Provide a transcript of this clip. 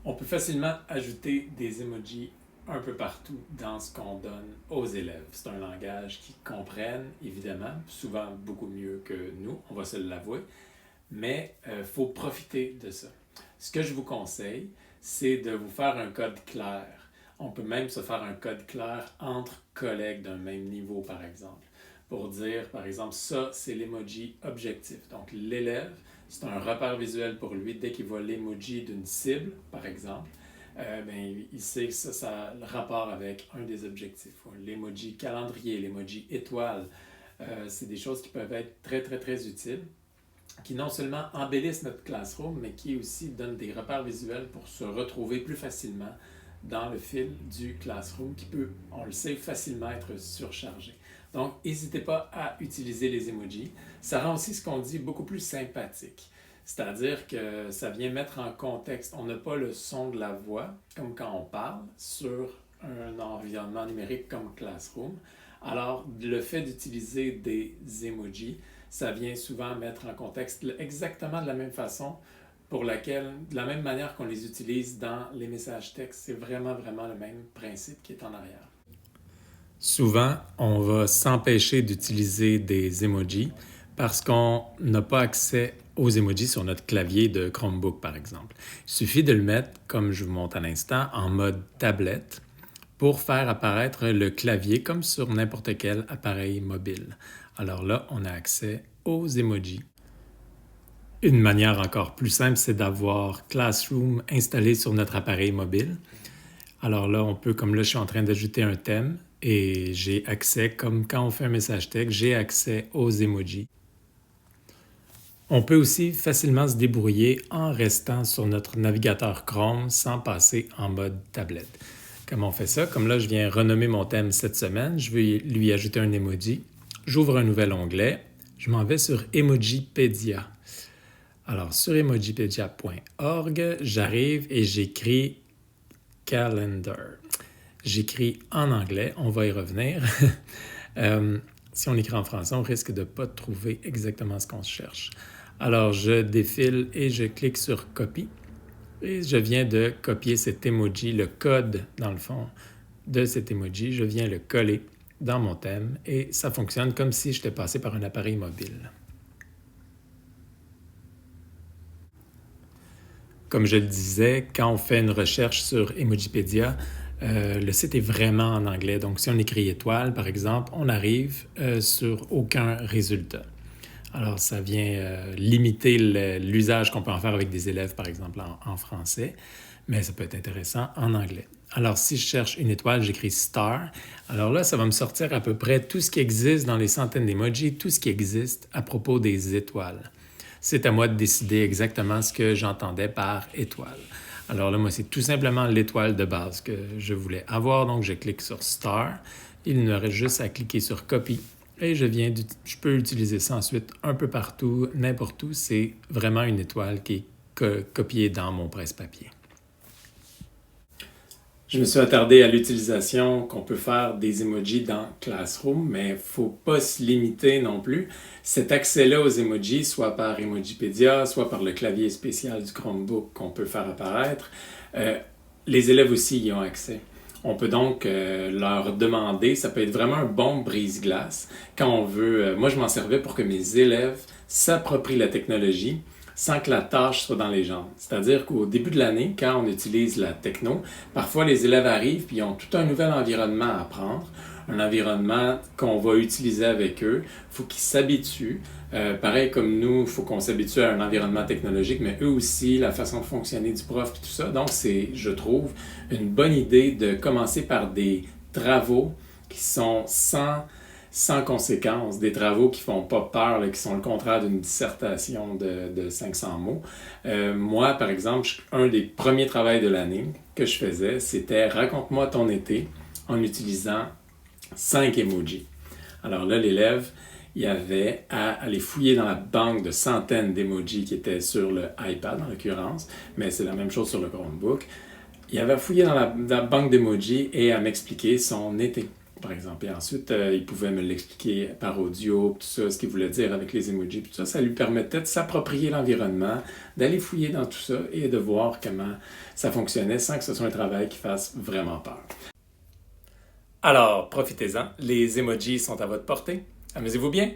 On peut facilement ajouter des emojis un peu partout dans ce qu'on donne aux élèves. C'est un langage qu'ils comprennent, évidemment, souvent beaucoup mieux que nous, on va se l'avouer, mais il faut profiter de ça. Ce que je vous conseille, c'est de vous faire un code clair. On peut même se faire un code clair entre collègues d'un même niveau, par exemple, pour dire, par exemple, ça, c'est l'emoji objectif. Donc, l'élève, c'est un repère visuel pour lui. Dès qu'il voit l'emoji d'une cible, par exemple, il sait que ça a le rapport avec un des objectifs. L'emoji calendrier, l'emoji étoile, c'est des choses qui peuvent être très, très, très utiles, qui non seulement embellissent notre classroom, mais qui aussi donnent des repères visuels pour se retrouver plus facilement dans le fil du classroom qui peut, on le sait, facilement être surchargé. Donc, n'hésitez pas à utiliser les emojis. Ça rend aussi ce qu'on dit beaucoup plus sympathique. C'est-à-dire que ça vient mettre en contexte. On n'a pas le son de la voix, comme quand on parle, sur un environnement numérique comme Classroom. Alors, le fait d'utiliser des emojis, ça vient souvent mettre en contexte exactement de la même façon de la même manière qu'on les utilise dans les messages textes. C'est vraiment, vraiment le même principe qui est en arrière. Souvent, on va s'empêcher d'utiliser des emojis parce qu'on n'a pas accès aux emojis sur notre clavier de Chromebook, par exemple. Il suffit de le mettre, comme je vous montre à l'instant, en mode tablette pour faire apparaître le clavier comme sur n'importe quel appareil mobile. Alors là, on a accès aux emojis. Une manière encore plus simple, c'est d'avoir Classroom installé sur notre appareil mobile. Alors là, on peut, comme là, je suis en train d'ajouter un thème et j'ai accès, comme quand on fait un message texte, j'ai accès aux emojis. On peut aussi facilement se débrouiller en restant sur notre navigateur Chrome sans passer en mode tablette. Comment on fait ça? Comme là, je viens renommer mon thème cette semaine, je vais lui ajouter un emoji. J'ouvre un nouvel onglet. Je m'en vais sur Emojipedia. Alors, sur emojipedia.org, j'arrive et j'écris Calendar. J'écris en anglais, on va y revenir. Si on écrit en français, on risque de ne pas trouver exactement ce qu'on cherche. Alors, je défile et je clique sur Copie. Et je viens de copier cet emoji, le code, dans le fond, de cet emoji. Je viens le coller dans mon thème et ça fonctionne comme si j'étais passé par un appareil mobile. Comme je le disais, quand on fait une recherche sur Emojipedia, le site est vraiment en anglais. Donc, si on écrit étoile, par exemple, on arrive sur aucun résultat. Alors, ça vient limiter l'usage qu'on peut en faire avec des élèves, par exemple, en français, mais ça peut être intéressant en anglais. Alors, si je cherche une étoile, j'écris star. Alors là, ça va me sortir à peu près tout ce qui existe dans les centaines d'emojis, tout ce qui existe à propos des étoiles. C'est à moi de décider exactement ce que j'entendais par étoile. Alors là, moi, c'est tout simplement l'étoile de base que je voulais avoir. Donc, je clique sur Star. Il me reste juste à cliquer sur Copy. Et je peux utiliser ça ensuite un peu partout, n'importe où. C'est vraiment une étoile qui est copiée dans mon presse-papier. Je me suis attardé à l'utilisation qu'on peut faire des emojis dans Classroom, mais il ne faut pas se limiter non plus. Cet accès-là aux emojis, soit par Emojipedia, soit par le clavier spécial du Chromebook qu'on peut faire apparaître, les élèves aussi y ont accès. On peut donc leur demander, ça peut être vraiment un bon brise-glace quand on veut. Moi, je m'en servais pour que mes élèves s'approprient la technologie sans que la tâche soit dans les jambes. C'est-à-dire qu'au début de l'année, quand on utilise la techno, parfois les élèves arrivent et ils ont tout un nouvel environnement à apprendre, un environnement qu'on va utiliser avec eux. Il faut qu'ils s'habituent. Pareil comme nous, il faut qu'on s'habitue à un environnement technologique, mais eux aussi, la façon de fonctionner du prof et tout ça. Donc, c'est, je trouve, une bonne idée de commencer par des travaux qui sont sans conséquence, des travaux qui font pas peur, là, qui sont le contraire d'une dissertation de 500 mots. Moi, par exemple, un des premiers travaux de l'année que je faisais, c'était « Raconte-moi ton été » en utilisant 5 emojis. Alors là, l'élève, il avait à aller fouiller dans la banque de centaines d'emojis qui étaient sur le iPad, en l'occurrence, mais c'est la même chose sur le Chromebook. Il avait fouillé dans la banque d'emojis et à m'expliquer son été. par exemple. Et ensuite, il pouvait me l'expliquer par audio, tout ça, ce qu'il voulait dire avec les emojis, tout ça. Ça lui permettait de s'approprier l'environnement, d'aller fouiller dans tout ça et de voir comment ça fonctionnait sans que ce soit un travail qui fasse vraiment peur. Alors, profitez-en. Les emojis sont à votre portée. Amusez-vous bien!